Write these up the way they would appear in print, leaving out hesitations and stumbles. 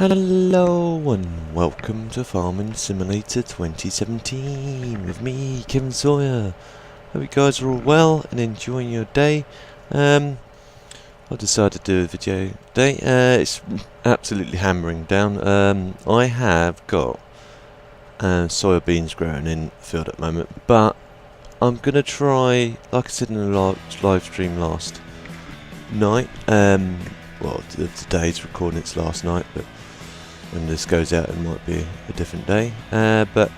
Hello and welcome to Farming Simulator 2017 with me, Kevin Sawyer. Hope you guys are all well and enjoying your day. I decided to do a video today. It's absolutely hammering down. I have got soybeans growing in the field at the moment, but I'm going to try, like I said in the live stream last night, well, today's recording, it's last night, but when this goes out it might be a different day. But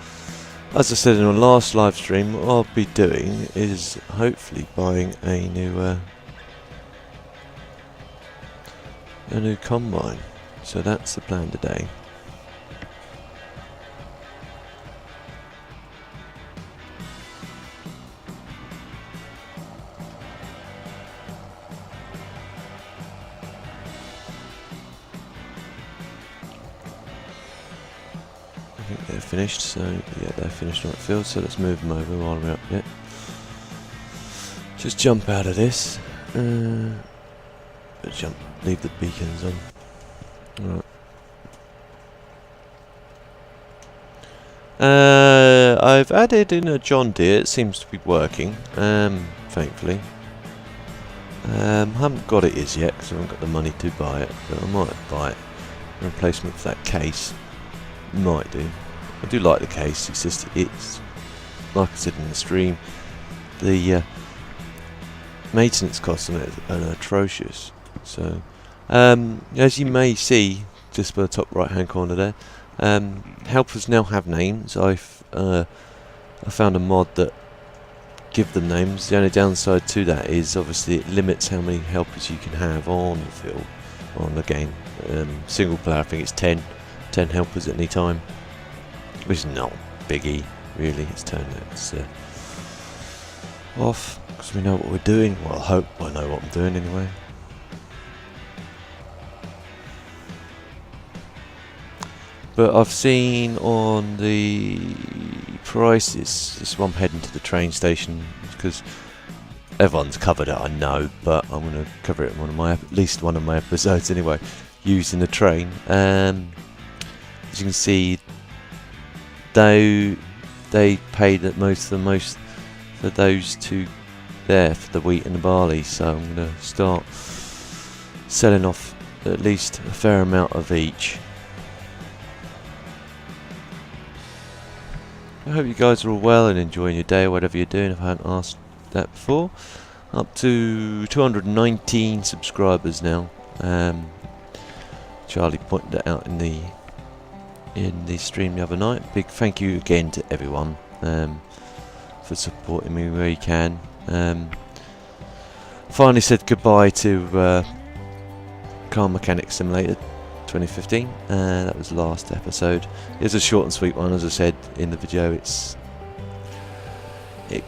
as I said in the last live stream, what I'll be doing is hopefully buying a new combine. So that's the plan today. I think they're finished, so yeah, they're finished on the field, so let's move them over while we're up there. Just jump out of this. Leave the beacons on. Right. I've added in a John Deere, it seems to be working, thankfully. Haven't got it as yet because I haven't got the money to buy it, but I might buy it. A replacement for that case. Might do. I do like the case, it's just, it's, like I said in the stream, the maintenance costs on it are atrocious. So, as you may see, just by the top right hand corner there, helpers now have names. I found a mod that give them names. The only downside to that is obviously it limits how many helpers you can have on the field, on the game. Single player, I think it's 10 helpers at any time, which is not biggie really. It's turned it off because we know what we're doing. Well, I hope I know what I'm doing anyway. But I've seen on the prices, this one, I'm heading to the train station because everyone's covered it, I know, but I'm going to cover it in at least one of my episodes anyway, using the train. As you can see, they paid the most for those two there, for the wheat and the barley, so I'm going to start selling off at least a fair amount of each. I hope you guys are all well and enjoying your day, whatever you're doing, if I hadn't asked that before. Up to 219 subscribers now. Charlie pointed it out in the stream the other night. Big thank you again to everyone for supporting me where you can. Finally said goodbye to Car Mechanic Simulator 2015. That was the last episode. It was a short and sweet one, as I said in the video. It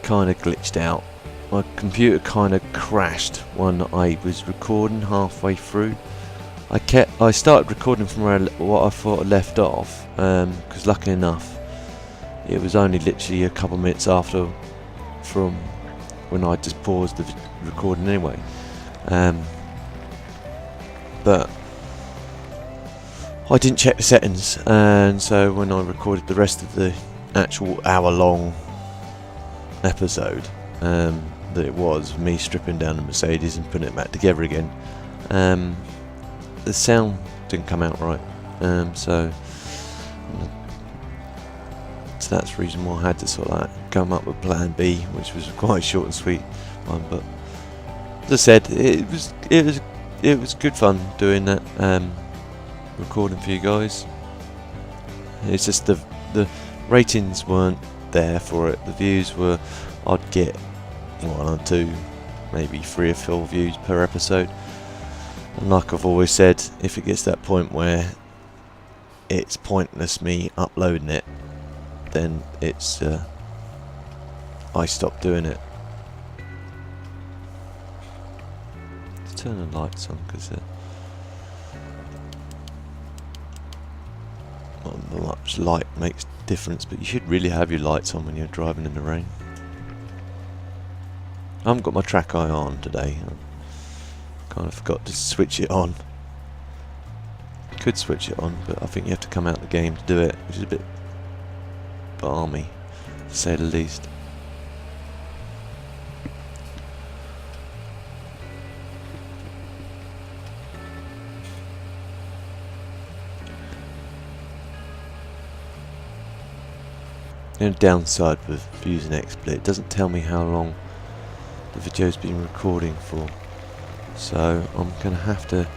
kind of glitched out. My computer kind of crashed when I was recording halfway through. I started recording from what I thought I left off, because lucky enough it was only literally a couple of minutes after from when I just paused the recording anyway. But I didn't check the settings, and so when I recorded the rest of the actual hour-long episode, that it was me stripping down the Mercedes and putting it back together again, the sound didn't come out right, so that's the reason why I had to sort of like come up with plan B, which was quite a short and sweet one. But as I said, it was good fun doing that, recording for you guys. It's just the ratings weren't there for it. The views were, I'd get 1 or 2, maybe 3 or 4 views per episode. And like I've always said, if it gets to that point where it's pointless me uploading it, then it's I stop doing it. Let's turn the lights on because not much light makes difference, but you should really have your lights on when you're driving in the rain. I haven't got my track eye on today. I kind of forgot to switch it on. Could switch it on, but I think you have to come out of the game to do it, which is a bit balmy, to say the least. The only downside with using XSplit, it doesn't tell me how long the video's been recording for, so I'm going to have to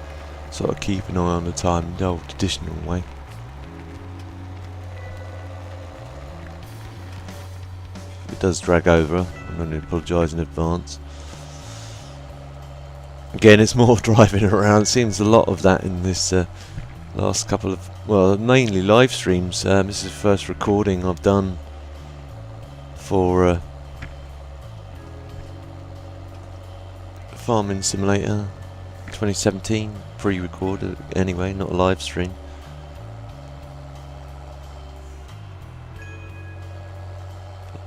sort of keep an eye on the time the old traditional way. If it does drag over, I'm going to apologise in advance. Again, it's more driving around. It seems a lot of that in this last couple of, well, mainly live streams. This is the first recording I've done for Farming Simulator 2017, pre-recorded anyway, not a live stream.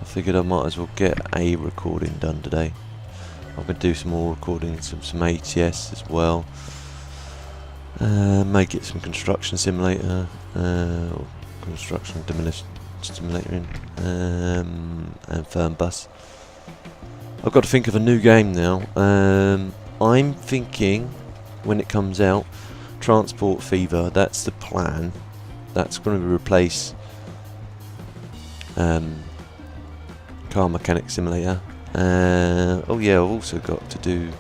I figured I might as well get a recording done today. I'm going to do some more recordings of some ATS as well. May get some construction simulator, or construction demolition simulator in, and firm bus. I've got to think of a new game now. I'm thinking, when it comes out, Transport Fever. That's the plan. That's going to replace Car Mechanic Simulator. Oh yeah, I've also got to do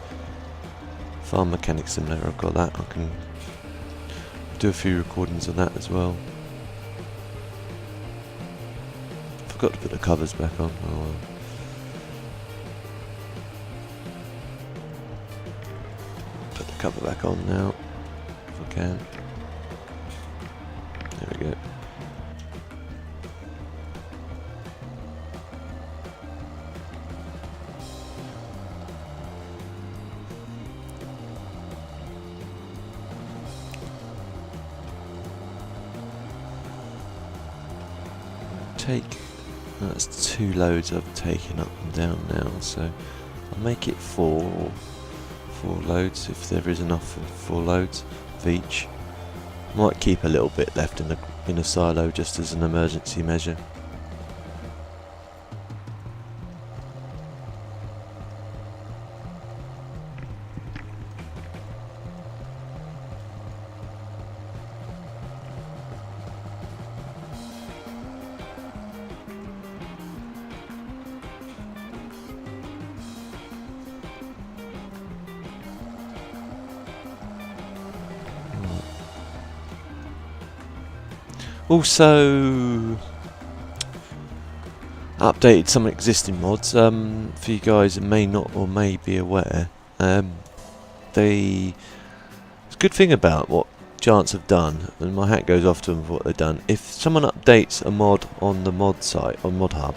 Farm Mechanic Simulator. I've got that. I can do a few recordings on that as well. Forgot to put the covers back on. Oh well. Put the cover back on now, if I can. There we go. That's 2 loads I've taken up and down now, so I'll make it 4 loads if there is enough for 4 loads of each. Might keep a little bit left in a silo just as an emergency measure. Also, updated some existing mods. For you guys that may not or may be aware, the good thing about what Giants have done, and my hat goes off to them for what they've done. If someone updates a mod on the mod site, on Mod Hub,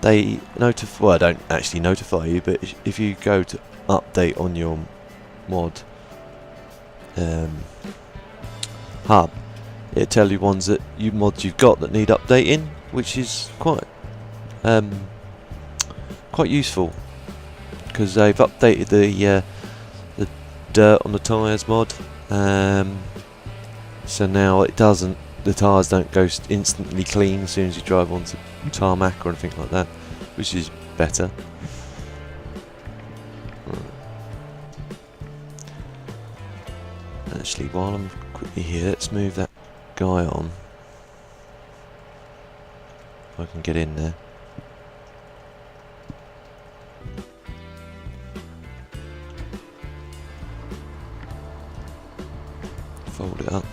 they notify. Well, don't actually notify you, but if you go to update on your mod hub, it'll tell you mods you've got that need updating, which is quite useful, because they've updated the dirt on the tyres mod, so now the tyres don't go instantly clean as soon as you drive onto tarmac or anything like that, which is better. Actually, while I'm quickly here, let's move that guy on, if I can get in there. Fold it up.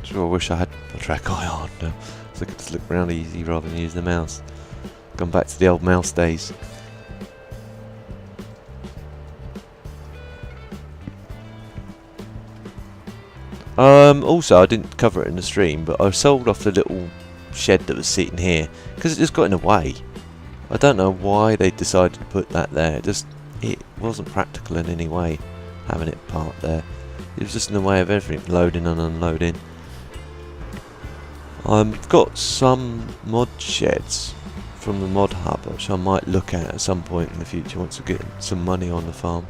Sure, I wish I had a track eye on now, so I could just look around easy rather than use the mouse. Gone back to the old mouse days. Also, I didn't cover it in the stream, but I sold off the little shed that was sitting here because it just got in the way. I don't know why they decided to put that there. It wasn't practical in any way having it parked there. It was just in the way of everything, loading and unloading. I've got some mod sheds from the Mod Hub which I might look at some point in the future once I get some money on the farm.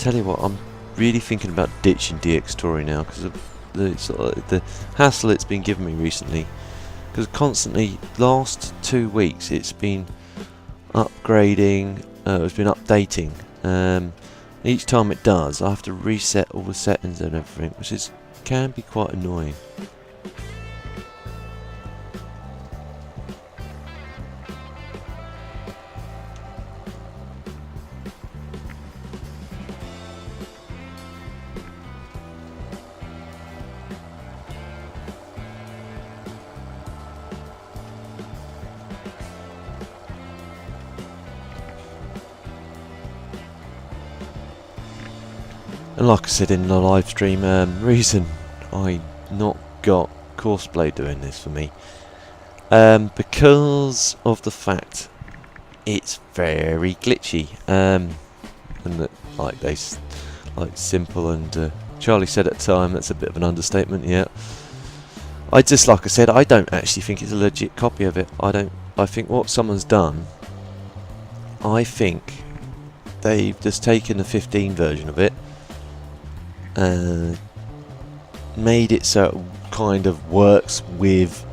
tell you what, I'm really thinking about ditching DX Story now because of the hassle it's been giving me recently. Because constantly, last 2 weeks, it's been upgrading, it's been updating. Each time it does, I have to reset all the settings and everything, which can be quite annoying. And like I said in the live stream, reason I not got Courseplay doing this for me, because of the fact it's very glitchy, and that like simple, and Charlie said at the time that's a bit of an understatement. Yeah, like I said, I don't actually think it's a legit copy of it. I think what someone's done, I think they've just taken the 15 version of it, made it so it kind of works with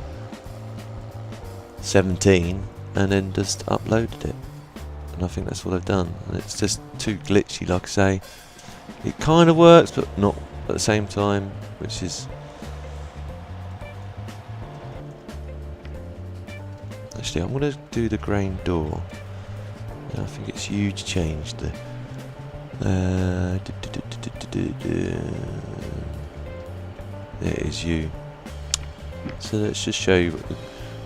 17 and then just uploaded it, and I think that's what they've done, and it's just too glitchy. Like I say, it kind of works but not at the same time, which is actually, I'm going to do the grain door. I think it's huge change there. There it is, you. So let's just show you what the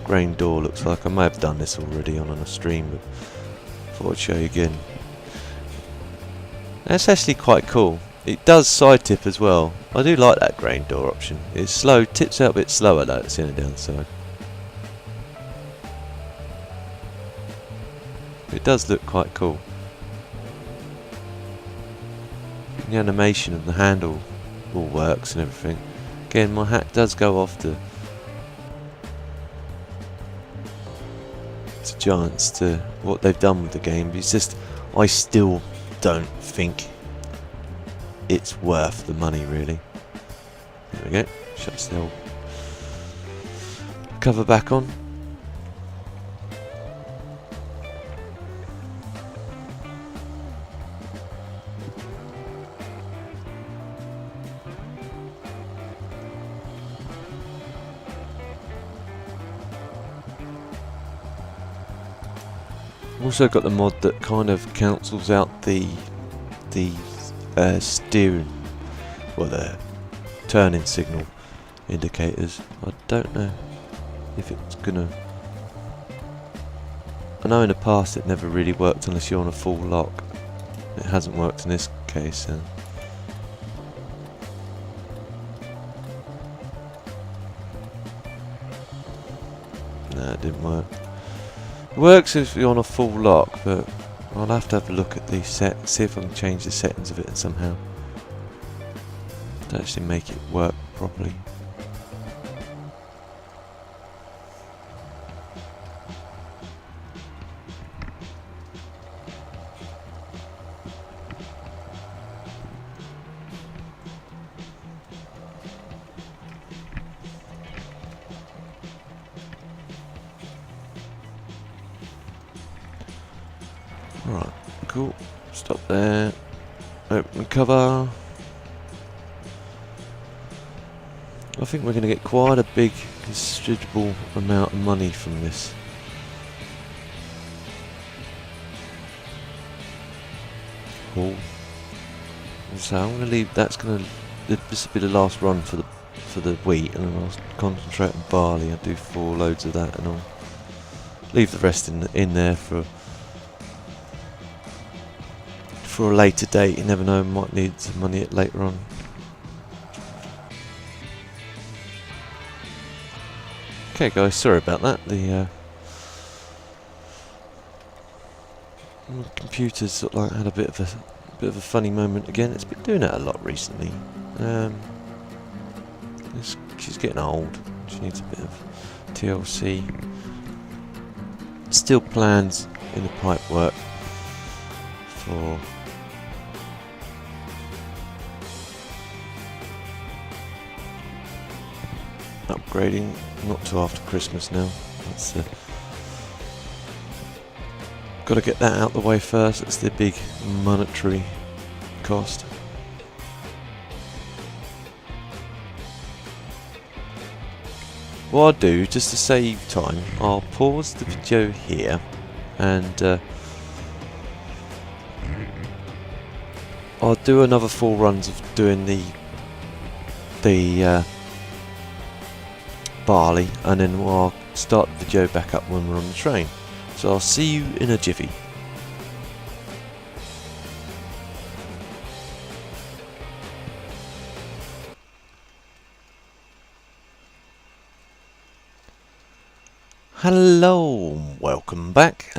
grain door looks like. I may have done this already on a stream, but thought I'd show you again. That's actually quite cool. It does side tip as well. I do like that grain door option. It's slow, tips out a bit slower though, it's in the downside. It does look quite cool. The animation of the handle all works and everything. Again, my hat does go off to Giants, to what they've done with the game. It's just, I still don't think it's worth the money, really. There we go. Shuts the old cover back on. Also got the mod that kind of cancels out the steering, well, the turning signal indicators. I don't know if it's gonna. I know in the past it never really worked unless you're on a full lock. It hasn't worked in this case. No, it didn't work. It works if you're on a full lock, but I'll have to have a look at the see if I can change the settings of it somehow to actually make it work properly. Right, cool. Stop there. Open the cover. I think we're going to get quite a big, considerable amount of money from this. Cool. So I'm going to leave. This will be the last run for the wheat, and then I'll concentrate on barley. I'll do 4 loads of that, and I'll leave the rest in there for a later date. You never know, might need some money later on. Okay guys, sorry about that. The computer's sort of like had a bit of a funny moment again. It's been doing that a lot recently. She's getting old. She needs a bit of TLC. Still plans in the pipe work for upgrading, not till after Christmas now. That's got to get that out the way first. That's the big monetary cost. What I'll do, just to save time, I'll pause the video here and I'll do another 4 runs of doing the barley, and then I'll start the video back up when we're on the train. So I'll see you in a jiffy. Hello, welcome back.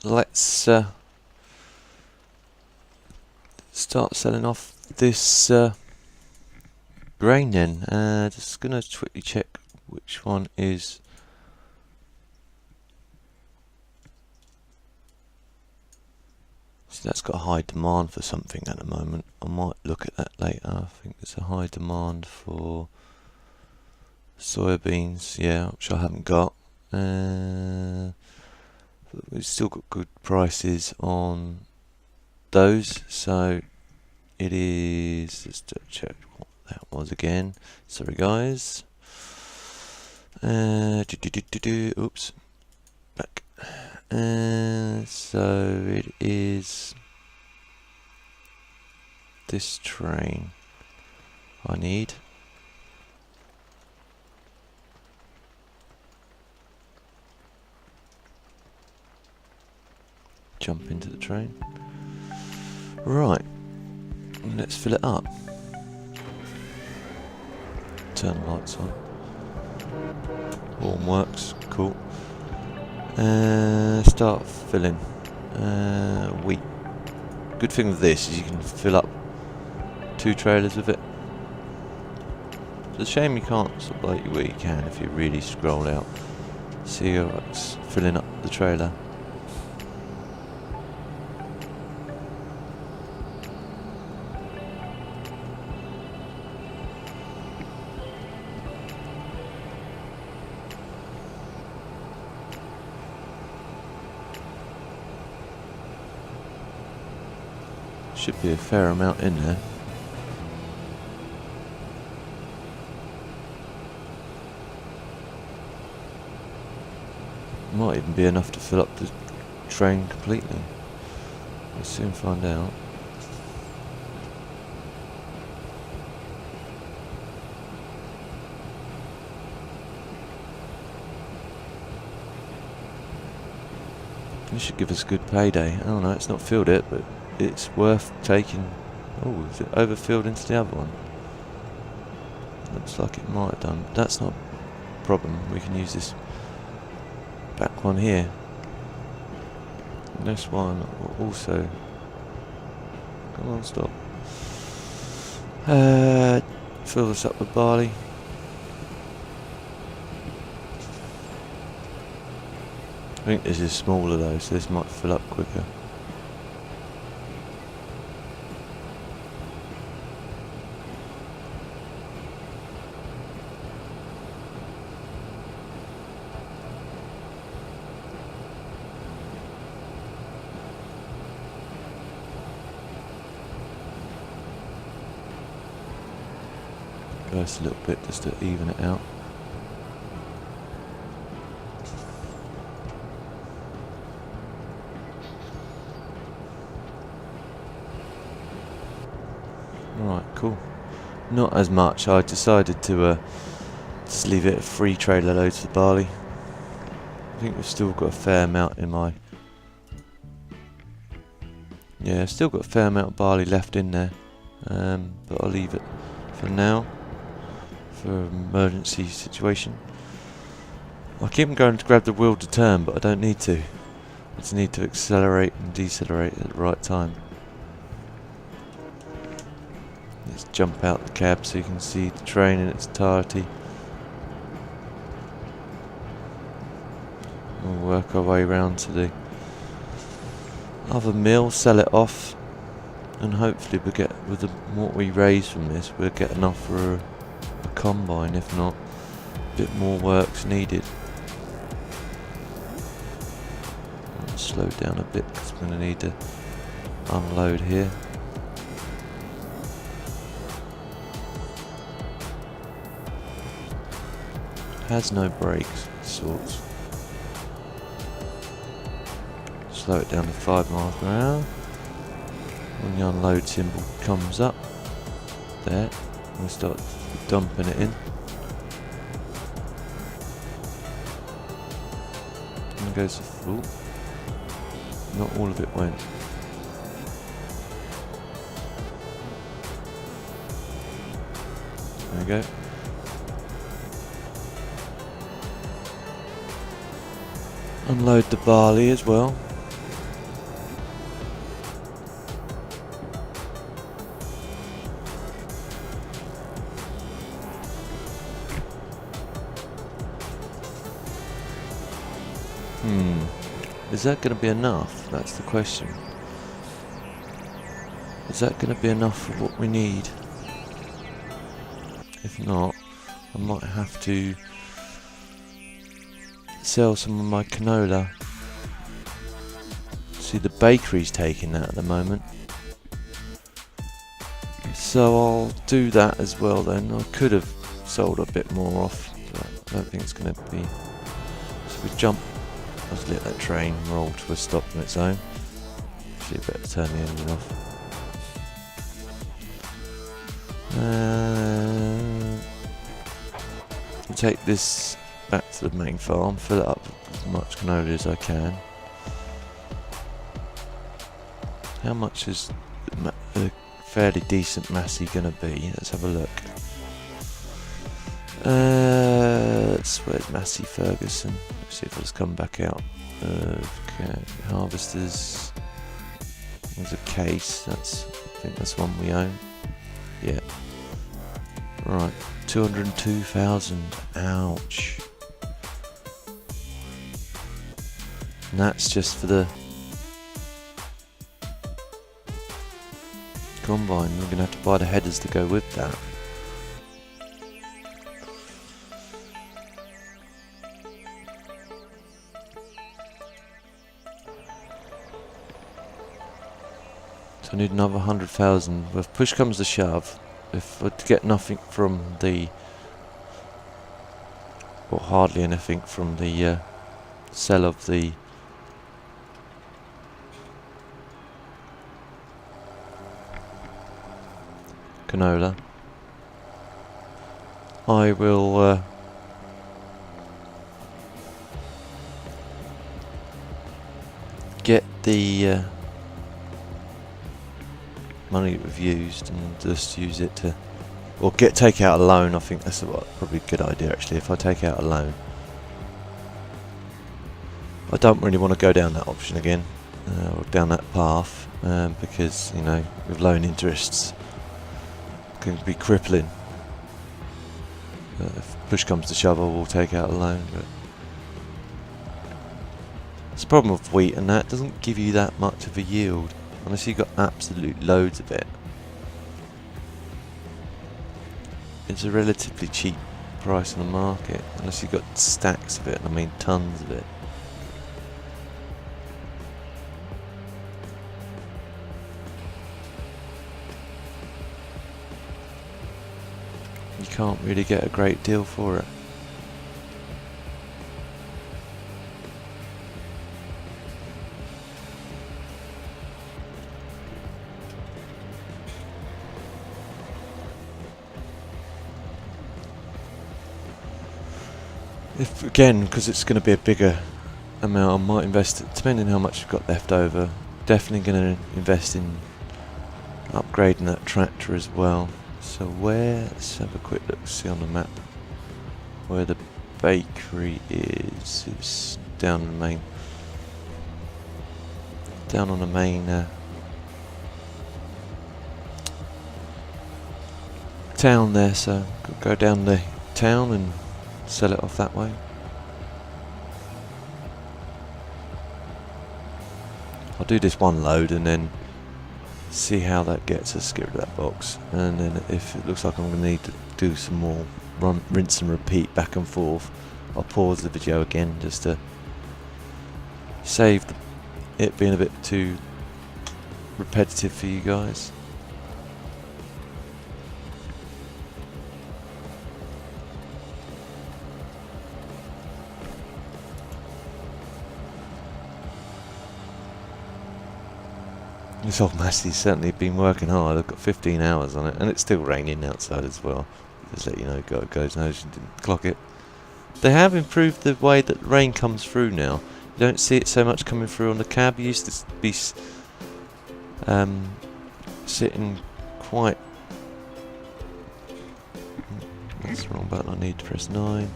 Let's start selling off this grain then. Just gonna quickly check which one is. So that's got a high demand for something at the moment. I might look at that later. I think there's a high demand for soybeans, yeah, which I haven't got. But we've still got good prices on those, so it is. Let's check what that was again. Sorry, guys. Oops, back. So it is this train I need. Jump into the train. Right, let's fill it up. Turn the lights on. Horn works, cool. Start filling. Wheat. Good thing with this is you can fill up 2 trailers with it. It's a shame you can't sort of like, well, you can if you really scroll out. See how it's filling up the trailer. Should be a fair amount in there. Might even be enough to fill up the train completely. We'll soon find out. This should give us a good payday. I don't know, it's not filled it, but it's worth taking. Oh, is it overfilled into the other one? Looks like it might have done. That's not a problem. We can use this back one here. And this one will also. Come on, stop. Fill this up with barley. I think this is smaller though, so this might fill up quicker. Just a little bit just to even it out. Right, cool. Not as much. I decided to just leave it at 3 trailer loads of barley. I think we've still got a fair amount in my. Yeah, I've still got a fair amount of barley left in there, but I'll leave it for now. For an emergency situation. I keep going to grab the wheel to turn, but I don't need to. I just need to accelerate and decelerate at the right time. Let's jump out the cab so you can see the train in its entirety. We'll work our way round to the other mill, sell it off, and hopefully we'll get, with what we raise from this, we'll get enough for a combine. If not, a bit more work's needed. I'll slow down a bit because I'm going to need to unload here. Has no brakes, sorts. Slow it down to 5 miles per hour. When the unload symbol comes up, there, we'll start dumping it in. And goes to full. Not all of it went. There we go. Unload the barley as well. Is that going to be enough? That's the question. Is that going to be enough for what we need? If not, I might have to sell some of my canola. See, the bakery's taking that at the moment. So I'll do that as well then. I could have sold a bit more off, but I don't think it's going to be. So we jump. Let's let that train roll to a stop on its own. Actually, better turn the engine off. I'll take this back to the main farm, fill it up with as much canola as I can. How much is a fairly decent massey going to be? Let's have a look. Where's Massey Ferguson? Let's see if it's come back out. Okay, harvesters. There's a case. I think that's one we own. Yeah. Right. 202,000. Ouch. And that's just for the combine. We're gonna have to buy the headers to go with that. I need another 100,000. If push comes to shove, if I get nothing from the, or hardly anything from the sell of the canola, I will get the money that we've used and just use it to, or take out a loan. I think that's probably a good idea actually. If I take out a loan, I don't really want to go down that option again, or down that path, because you know, with loan interests can be crippling. If push comes to shove, I will take out a loan. But it's the problem with wheat, and that doesn't give you that much of a yield. Unless you've got absolute loads of it. It's a relatively cheap price on the market. Unless you've got stacks of it, I mean tons of it. You can't really get a great deal for it. If again, because it's going to be a bigger amount, I might invest, depending on how much we've got left over. Definitely going to invest in upgrading that tractor as well. So let's have a quick look, see on the map where the bakery is. It's down on the main town there. So go down the town and sell it off that way. I'll do this one load and then see how that gets us, get rid of that box, and then if it looks like I'm going to need to do some more rinse and repeat back and forth. I'll pause the video again just to save it being a bit too repetitive for you guys. This old Massey's certainly been working hard. I've got 15 hours on it, and it's still raining outside as well. Just let you know, guys knows you didn't clock it. They have improved the way that rain comes through now. You don't see it so much coming through on the cab. You used to be sitting quite... That's the wrong button. I need to press 9.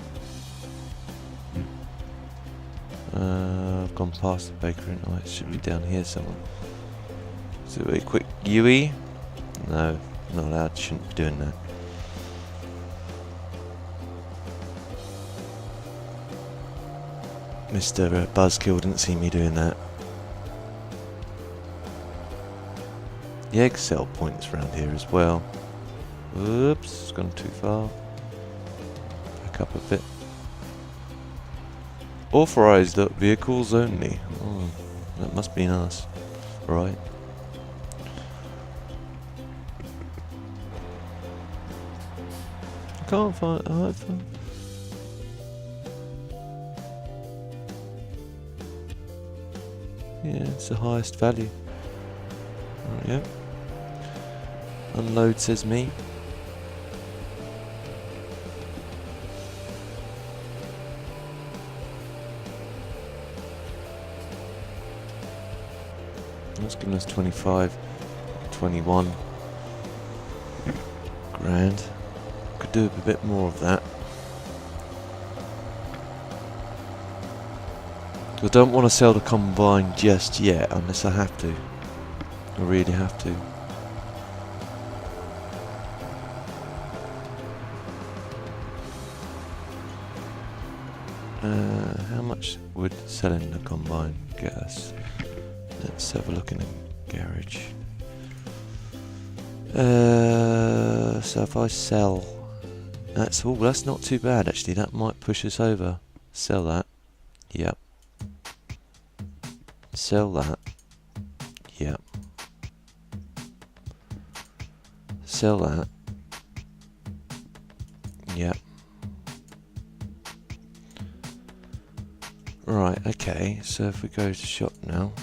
I've gone past the bakery. Oh, it should be down here somewhere. So a quick UE. No, not allowed. Shouldn't be doing that. Mr. Buzzkill didn't see me doing that. The egg cell points around here as well. Oops, it's gone too far. Back up a bit. Authorised vehicles only. Oh, that must be nice. Right. I can't find iPhone. Yeah, it's the highest value. Oh, yeah. Unload says me. That's giving us 25, 21 grand. Could do a bit more of that. I don't want to sell the combine just yet unless I have to. I really have to. How much would selling the combine get us? Let's have a look in the garage. So if I sell, that's not too bad actually. That might push us over. Sell that. Yep. Sell that. Yep. Sell that. Yep. Right, okay, so if we go to shop now,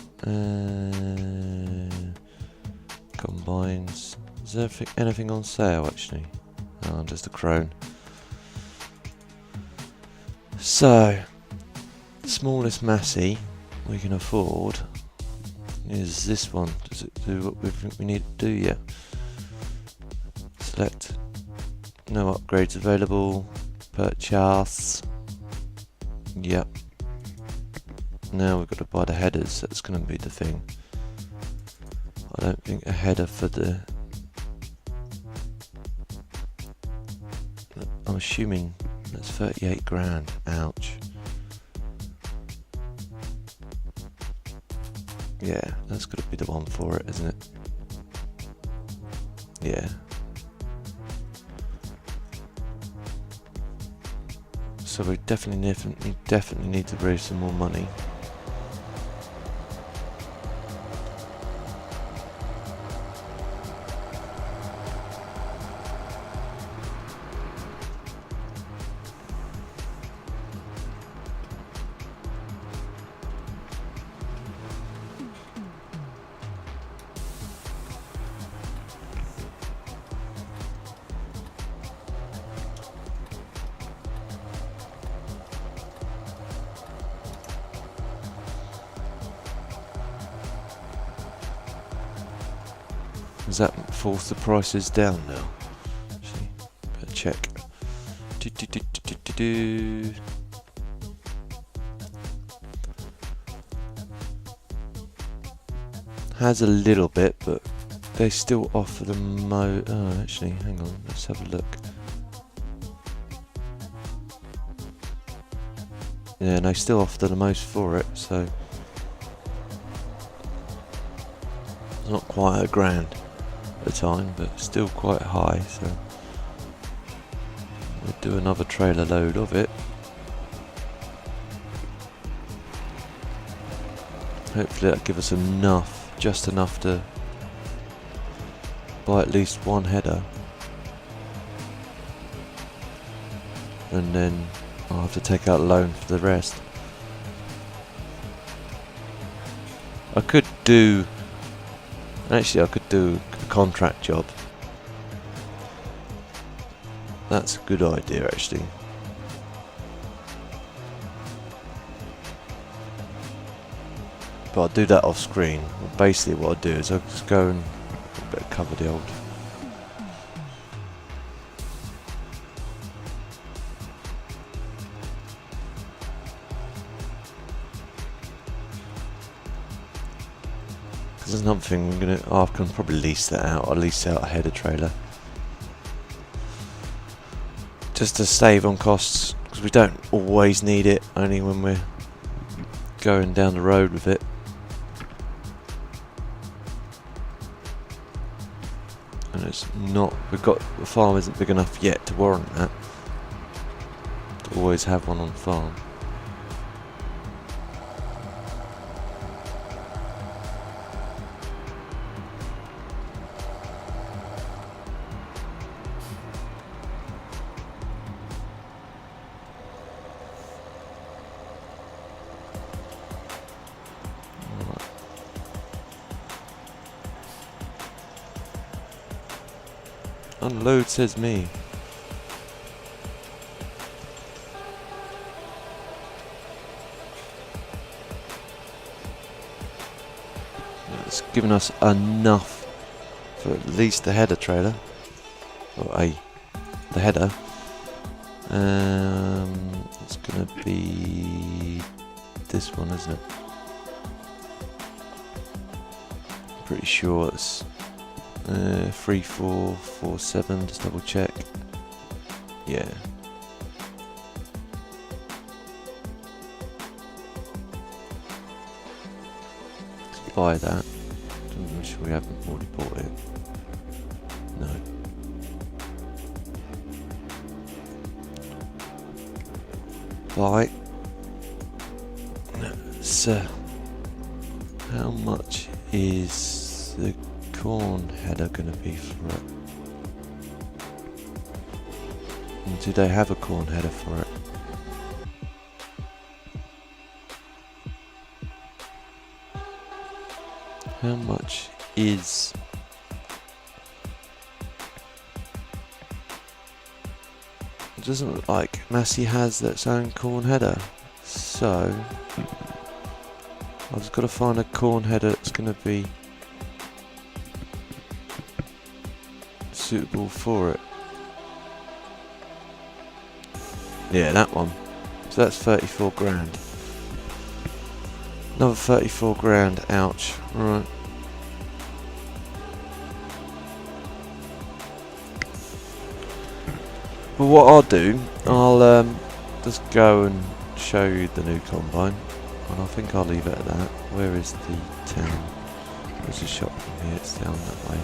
combines, is there anything on sale actually? Oh, just a crone. So, smallest Massey we can afford is this one. Does it do what we think we need to do yet? Select, no upgrades available, purchase, yep. Now we've got to buy the headers, that's going to be the thing. I don't think a header for the... I'm assuming that's 38 grand, ouch. Yeah, that's got to be the one for it, isn't it? Yeah. So we definitely need to raise some more money. Does that force the prices down now? Actually, better check. Has a little bit, but they still offer the oh, actually, hang on, let's have a look. Yeah, and they still offer the most for it, so it's not quite £1,000 at the time, but still quite high. So do another trailer load of it. Hopefully that'll give us enough, just enough to buy at least one header. And then I'll have to take out a loan for the rest. I could do... Actually, I could do a contract job. That's a good idea, actually. But I'll do that off screen. Basically what I'll do is I'll just go and cover the old... Because there's another thing I'm gonna... Oh, I can probably lease that out. I'll lease out a header trailer. Just to save on costs, because we don't always need it, only when we're going down the road with it. And it's not, the farm isn't big enough yet to warrant that, to always have one on the farm. Unload, says me. It's given us enough for at least the header trailer. Or the header. It's gonna be this one, isn't it? I'm pretty sure it's 3447, just double check. Yeah. Let's buy that. I'm sure we haven't already bought it. No. Buy. So, how much is the corn header gonna be for it? And do they have a corn header for it? How much is... It doesn't look like Massey has its own corn header, so I've just got to find a corn header that's gonna be suitable for it. Yeah, that one. So that's 34 grand. Another 34 grand, ouch. Right. But what I'll do, I'll just go and show you the new combine. And I think I'll leave it at that. Where is the town? There's a shop from here, it's down that way.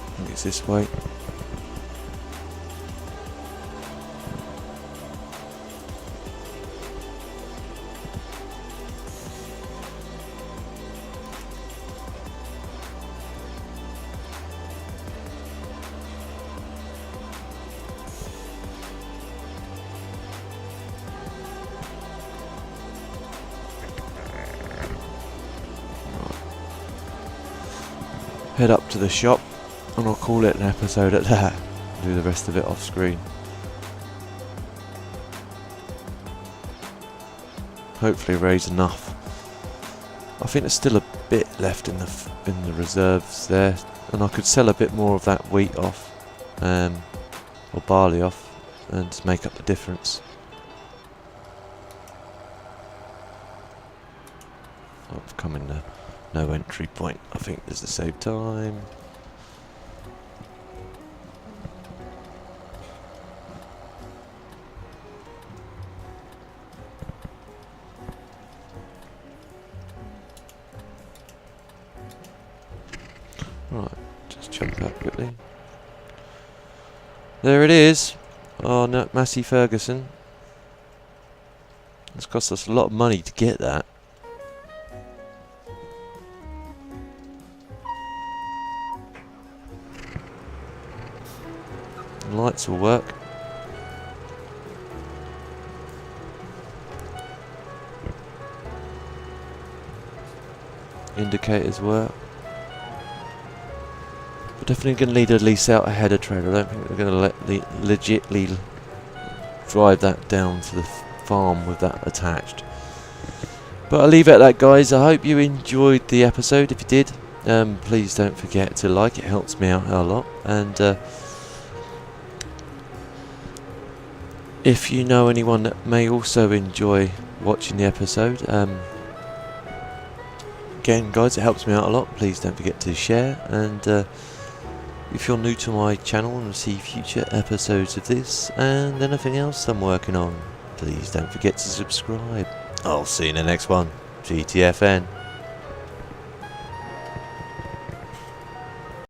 I think it's this way. Head up to the shop and I'll call it an episode at that. Do the rest of it off screen. Hopefully raise enough. I think there's still a bit left in the reserves there, and I could sell a bit more of that wheat off, or barley off, and just make up the difference. I've come in the no entry point. I think there's the save time. Right, just jump correctly. There it is. Oh no, Massey Ferguson. It's cost us a lot of money to get that. The lights will work. Indicators work. We're definitely going to need a lease out a header trailer. I don't think we're going to legitly drive that down to the farm with that attached. But I'll leave it at that, guys. I hope you enjoyed the episode. If you did, please don't forget to like. It helps me out a lot. And if you know anyone that may also enjoy watching the episode, again, guys, it helps me out a lot. Please don't forget to share. And if you're new to my channel and see future episodes of this and anything else I'm working on, please don't forget to subscribe. I'll see you in the next one. GTFN.